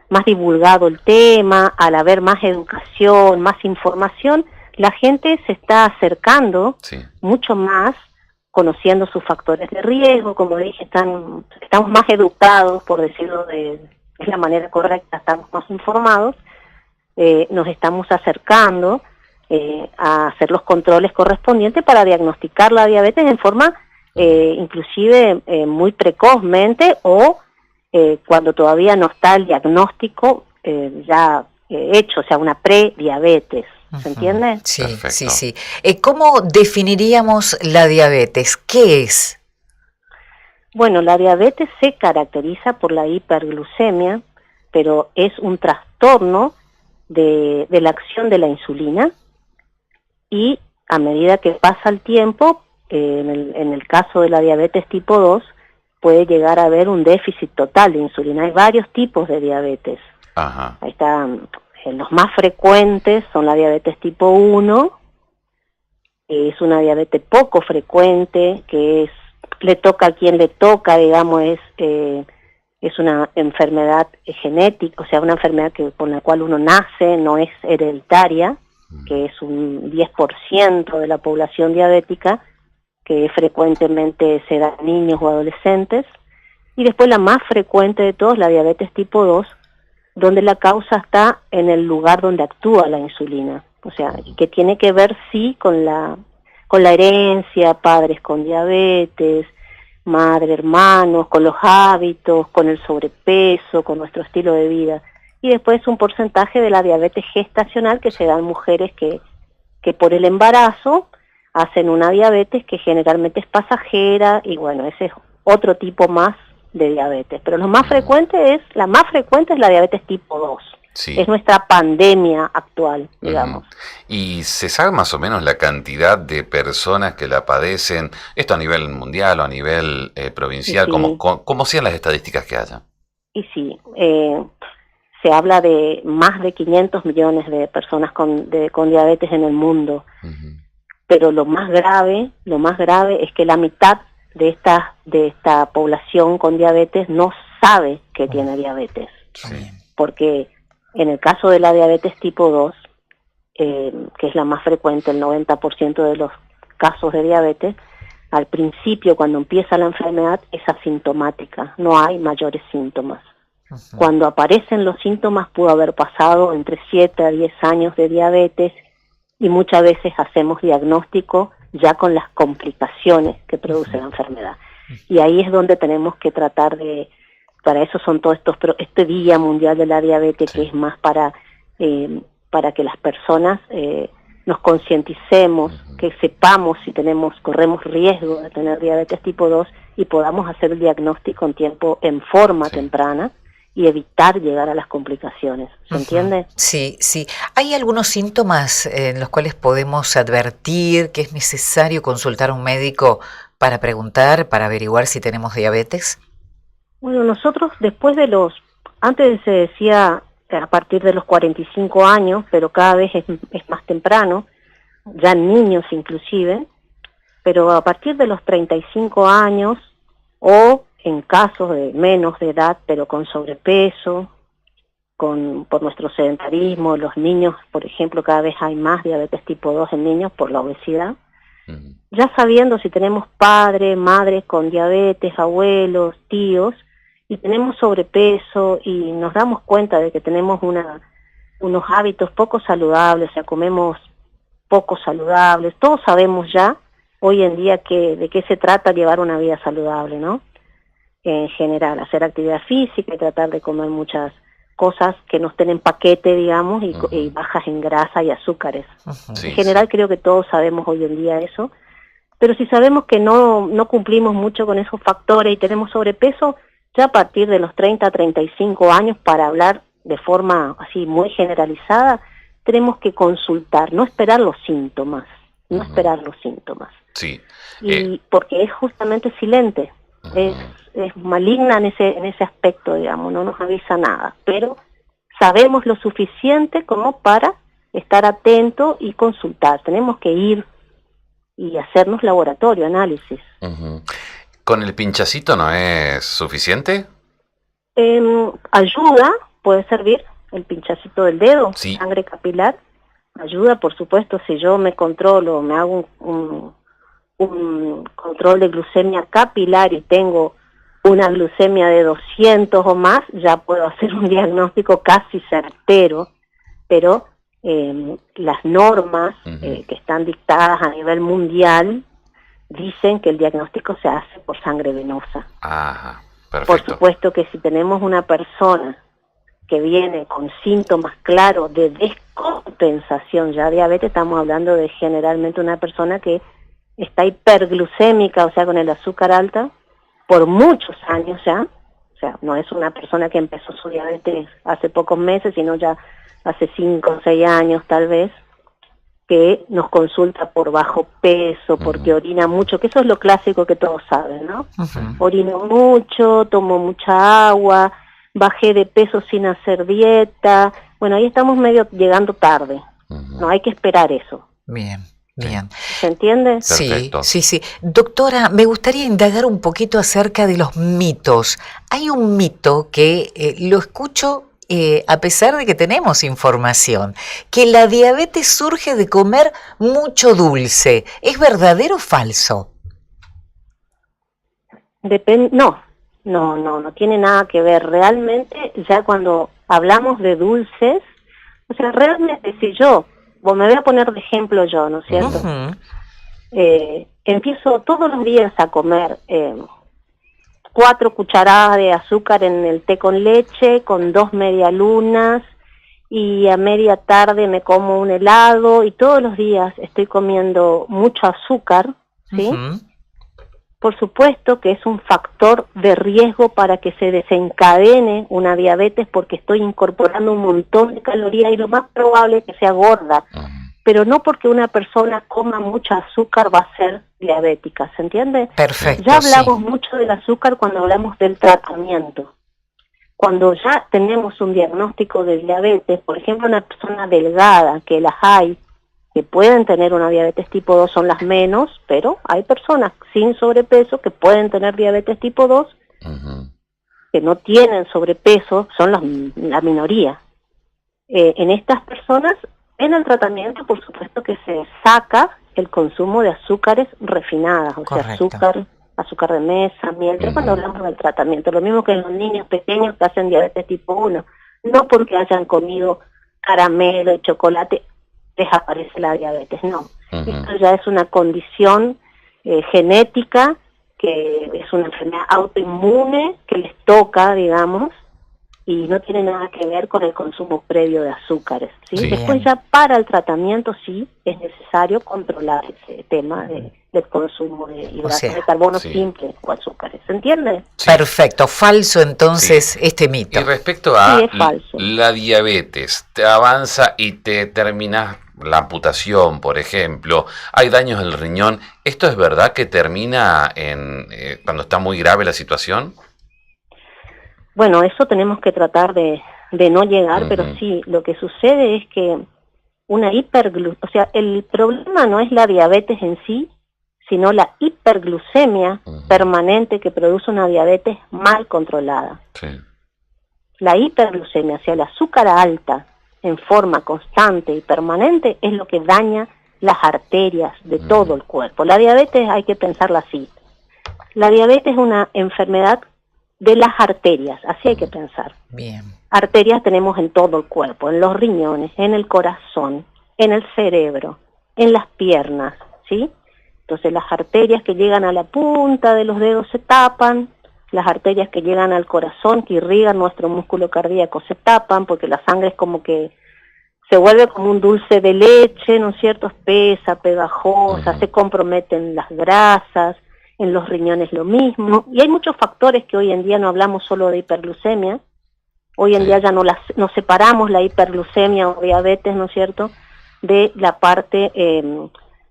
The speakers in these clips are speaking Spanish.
más divulgado el tema, al haber más educación, más información, la gente se está acercando mucho más, conociendo sus factores de riesgo, como dije, estamos más educados, por decirlo de la manera correcta, estamos más informados, nos estamos acercando a hacer los controles correspondientes para diagnosticar la diabetes en forma inclusive muy precozmente o cuando todavía no está el diagnóstico ya hecho, o sea, una prediabetes. ¿Se entiende? Sí, Perfecto. sí. ¿Cómo definiríamos la diabetes? ¿Qué es? Bueno, la diabetes se caracteriza por la hiperglucemia, pero es un trastorno de la acción de la insulina y a medida que pasa el tiempo, en el caso de la diabetes tipo 2, puede llegar a haber un déficit total de insulina. Hay varios tipos de diabetes. Ajá. Ahí están, los más frecuentes son la diabetes tipo 1, es una diabetes poco frecuente, que le toca a quien le toca, digamos, es una enfermedad genética, o sea, una enfermedad con la cual uno nace, no es hereditaria, que es un 10% de la población diabética, que frecuentemente se da en niños o adolescentes, y después la más frecuente de todos, la diabetes tipo 2, donde la causa está en el lugar donde actúa la insulina, o sea, que tiene que ver sí con la herencia, padres con diabetes, madre, hermanos, con los hábitos, con el sobrepeso, con nuestro estilo de vida, y después un porcentaje de la diabetes gestacional que se da en mujeres que por el embarazo hacen una diabetes que generalmente es pasajera, y bueno, ese es otro tipo más de diabetes, pero la más frecuente es la diabetes tipo 2. Sí. Es nuestra pandemia actual, digamos. ¿Y se sabe más o menos la cantidad de personas que la padecen, esto a nivel mundial o a nivel provincial, Sí. ¿cómo sean las estadísticas que haya? Y sí, se habla de más de 500 millones de personas con diabetes en el mundo, pero lo más grave es que la mitad de esta población con diabetes no sabe que tiene diabetes, porque en el caso de la diabetes tipo 2, que es la más frecuente, el 90% de los casos de diabetes, al principio, cuando empieza la enfermedad, es asintomática, no hay mayores síntomas. Cuando aparecen los síntomas, pudo haber pasado entre 7 a 10 años de diabetes, y muchas veces hacemos diagnóstico ya con las complicaciones que produce la enfermedad. Y ahí es donde tenemos que tratar para eso son todos este Día Mundial de la Diabetes, que es más para que las personas nos concienticemos, que sepamos si corremos riesgo de tener diabetes tipo 2 y podamos hacer el diagnóstico en forma temprana y evitar llegar a las complicaciones. ¿Se entiende? Sí. ¿Hay algunos síntomas en los cuales podemos advertir que es necesario consultar a un médico para preguntar, para averiguar si tenemos diabetes? Bueno, nosotros antes se decía a partir de los 45 años, pero cada vez es más temprano, ya en niños inclusive, pero a partir de los 35 años o en casos de menos de edad, pero con sobrepeso, por nuestro sedentarismo, los niños, por ejemplo, cada vez hay más diabetes tipo 2 en niños por la obesidad. Ya sabiendo si tenemos padres, madres con diabetes, abuelos, tíos, y tenemos sobrepeso y nos damos cuenta de que tenemos unos hábitos poco saludables, o sea, comemos poco saludables, todos sabemos ya hoy en día de qué se trata llevar una vida saludable, ¿no? En general, hacer actividad física y tratar de comer muchas cosas que no estén en paquete, digamos, y bajas en grasa y azúcares. En general creo que todos sabemos hoy en día eso, pero si sabemos que no cumplimos mucho con esos factores y tenemos sobrepeso, ya a partir de los 30 a 35 años, para hablar de forma así muy generalizada, tenemos que consultar, no esperar los síntomas, Sí. Y porque es justamente silente, es maligna en ese aspecto, digamos, no nos avisa nada, pero sabemos lo suficiente como para estar atento y consultar. Tenemos que ir y hacernos laboratorio, análisis. ¿Con el pinchacito no es suficiente? Ayuda, puede servir el pinchacito del dedo, Sí. sangre capilar, ayuda, por supuesto, si yo me controlo, me hago un control de glucemia capilar y tengo una glucemia de 200 o más, ya puedo hacer un diagnóstico casi certero, pero las normas que están dictadas a nivel mundial dicen que el diagnóstico se hace por sangre venosa. Ajá, Por perfecto. supuesto que si tenemos una persona que viene con síntomas claros de descompensación ya diabetes, estamos hablando de generalmente una persona que está hiperglucémica, o sea, con el azúcar alta, por muchos años ya, o sea, no es una persona que empezó su diabetes hace pocos meses, sino ya hace 5 o 6 años tal vez, que nos consulta por bajo peso, porque orina mucho, que eso es lo clásico que todos saben, ¿no? Orino mucho, tomo mucha agua, bajé de peso sin hacer dieta. Bueno, ahí estamos medio llegando tarde. No hay que esperar eso. Bien, bien. ¿Se entiende? Sí, Perfecto. sí, sí. Doctora, me gustaría indagar un poquito acerca de los mitos. Hay un mito que lo escucho a pesar de que tenemos información, que la diabetes surge de comer mucho dulce. ¿Es verdadero o falso? No tiene nada que ver. Realmente, ya cuando hablamos de dulces, o sea, realmente si me voy a poner de ejemplo yo, ¿no es cierto? Empiezo todos los días a comer 4 cucharadas de azúcar en el té con leche, con 2 medialunas, y a media tarde me como un helado, y todos los días estoy comiendo mucho azúcar, ¿sí? Por supuesto que es un factor de riesgo para que se desencadene una diabetes, porque estoy incorporando un montón de calorías y lo más probable es que sea gorda. Pero no porque una persona coma mucho azúcar va a ser diabética, ¿se entiende? Perfecto. Ya hablamos mucho del azúcar cuando hablamos del tratamiento. Cuando ya tenemos un diagnóstico de diabetes, por ejemplo, una persona delgada, que las hay, que pueden tener una diabetes tipo 2, son las menos, pero hay personas sin sobrepeso que pueden tener diabetes tipo 2, que no tienen sobrepeso, son la minoría. En estas personas, en el tratamiento, por supuesto que se saca el consumo de azúcares refinadas, o sea, azúcar de mesa, miel, cuando hablamos del tratamiento, lo mismo que en los niños pequeños que hacen diabetes tipo 1, no porque hayan comido caramelo y chocolate desaparece la diabetes, no. Esto ya es una condición genética, que es una enfermedad autoinmune que les toca, digamos, y no tiene nada que ver con el consumo previo de azúcares, ¿sí? Sí. Después ya para el tratamiento sí es necesario controlar ese tema del consumo de hidratos de carbono simple o azúcares, ¿se entiende? Sí. Perfecto, falso entonces este mito. Y respecto a es falso. la diabetes, te avanza y te termina la amputación, por ejemplo, hay daños en el riñón, ¿esto es verdad que termina cuando está muy grave la situación? Bueno, eso tenemos que tratar de no llegar, pero sí, lo que sucede es que una o sea, el problema no es la diabetes en sí, sino la hiperglucemia permanente que produce una diabetes mal controlada. Sí. La hiperglucemia, o sea, el azúcar alta en forma constante y permanente, es lo que daña las arterias de todo el cuerpo. La diabetes hay que pensarla así. La diabetes es una enfermedad de las arterias, así hay que pensar. Bien. Arterias tenemos en todo el cuerpo, en los riñones, en el corazón, en el cerebro, en las piernas, ¿sí? Entonces las arterias que llegan a la punta de los dedos se tapan, las arterias que llegan al corazón, que irrigan nuestro músculo cardíaco, se tapan, porque la sangre es como que se vuelve como un dulce de leche, ¿no es cierto? Espesa, pegajosa, se comprometen las grasas, en los riñones lo mismo, y hay muchos factores que hoy en día no hablamos solo de hiperglucemia, hoy en día ya no separamos la hiperglucemia o diabetes, ¿no es cierto?, de la parte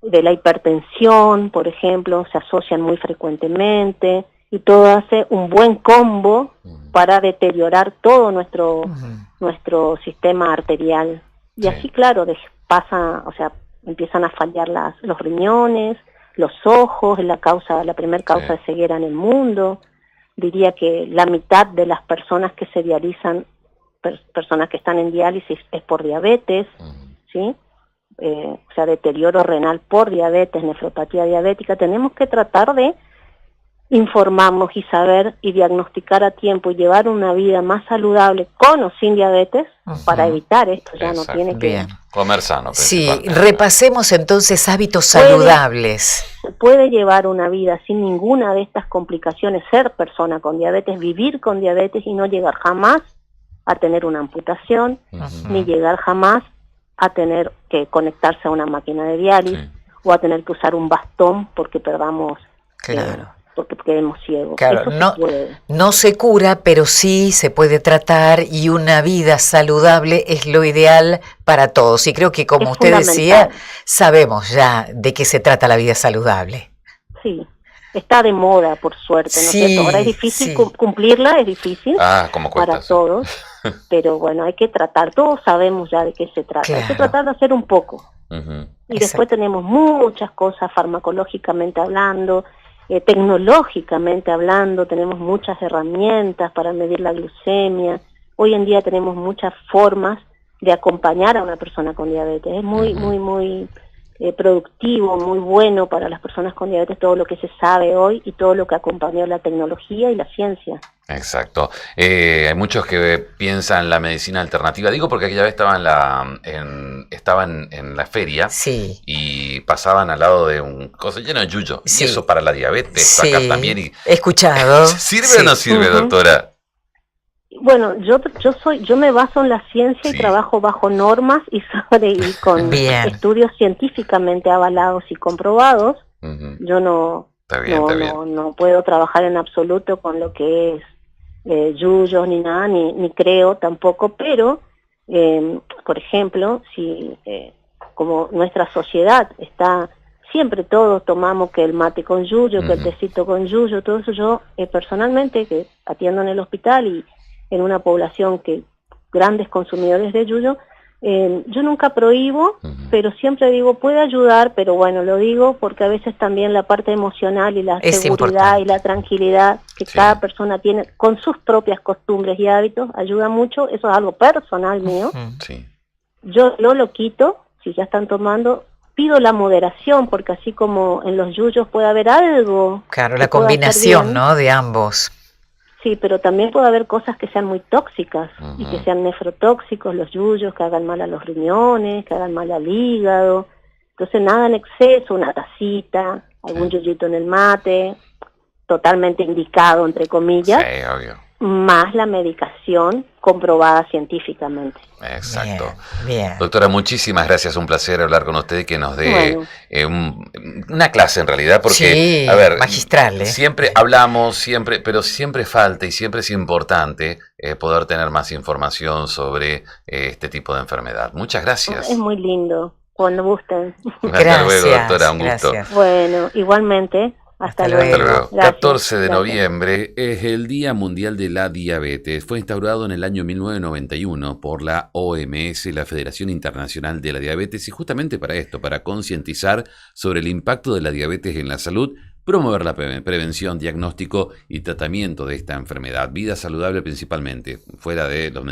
de la hipertensión, por ejemplo, se asocian muy frecuentemente, y todo hace un buen combo para deteriorar todo nuestro sistema arterial. Y así, claro, pasa, o sea, empiezan a fallar los riñones, los ojos, es la primera causa de ceguera en el mundo, diría que la mitad de las personas que se dializan, personas que están en diálisis, es por diabetes, ¿sí? O sea, deterioro renal por diabetes, nefropatía diabética. Tenemos que tratar de informarnos y saber y diagnosticar a tiempo y llevar una vida más saludable con o sin diabetes para evitar esto. Ya no tiene que... Bien. Comer sano. Sí, repasemos entonces hábitos saludables. Se puede llevar una vida sin ninguna de estas complicaciones, ser persona con diabetes, vivir con diabetes y no llegar jamás a tener una amputación, ni llegar jamás a tener que conectarse a una máquina de diálisis o a tener que usar un bastón porque perdamos... Claro. Porque quedemos ciegos. Claro, Eso no se cura, pero sí se puede tratar y una vida saludable es lo ideal para todos. Y creo que, como usted decía, sabemos ya de qué se trata la vida saludable. Sí, está de moda, por suerte, ¿no es cierto? Ahora es difícil cumplirla, es difícil como cuesta, para todos, pero bueno, hay que tratar, todos sabemos ya de qué se trata. Claro. Hay que tratar de hacer un poco. Y después tenemos muchas cosas farmacológicamente hablando, tecnológicamente hablando, tenemos muchas herramientas para medir la glucemia. Hoy en día tenemos muchas formas de acompañar a una persona con diabetes. Es muy productivo, muy bueno para las personas con diabetes todo lo que se sabe hoy y todo lo que acompañó la tecnología y la ciencia. Exacto. Hay muchos que piensan la medicina alternativa. Digo porque aquella vez estaban en la feria y pasaban al lado de un coso lleno de yuyo. Y eso para la diabetes, sacar también. He escuchado. ¿Sirve o no sirve, doctora? Bueno, yo me baso en la ciencia y trabajo bajo normas y con estudios científicamente avalados y comprobados. Yo no puedo trabajar en absoluto con lo que es yuyos ni nada, ni creo tampoco, pero por ejemplo, si como nuestra sociedad está, siempre todos tomamos que el mate con yuyo, que el tecito con yuyo, todo eso. Yo personalmente, que atiendo en el hospital y en una población que grandes consumidores de yuyo, yo nunca prohíbo, pero siempre digo, puede ayudar, pero bueno, lo digo porque a veces también la parte emocional y la seguridad y la tranquilidad que cada persona tiene con sus propias costumbres y hábitos ayuda mucho. Eso es algo personal mío. Yo no lo quito, si ya están tomando, pido la moderación, porque así como en los yuyos puede haber algo. Claro, la combinación, ¿no?, de ambos. Sí, pero también puede haber cosas que sean muy tóxicas y que sean nefrotóxicos, los yuyos, que hagan mal a los riñones, que hagan mal al hígado. Entonces nada en exceso, una tacita, algún yuyito en el mate, totalmente indicado, entre comillas, más la medicación comprobada científicamente. Exacto. Bien. Doctora, muchísimas gracias, un placer hablar con usted y que nos dé una clase en realidad, porque, a ver, magistral, siempre hablamos, pero siempre falta y siempre es importante poder tener más información sobre este tipo de enfermedad. Muchas gracias. Es muy lindo, cuando gusten. Hasta luego, doctora, un gusto. Bueno, igualmente. Hasta luego. Gracias. 14 de noviembre es el Día Mundial de la Diabetes. Fue instaurado en el año 1991 por la OMS, la Federación Internacional de la Diabetes, y justamente para esto, para concientizar sobre el impacto de la diabetes en la salud, promover la prevención, diagnóstico y tratamiento de esta enfermedad. Vida saludable principalmente, fuera de los medicamentos.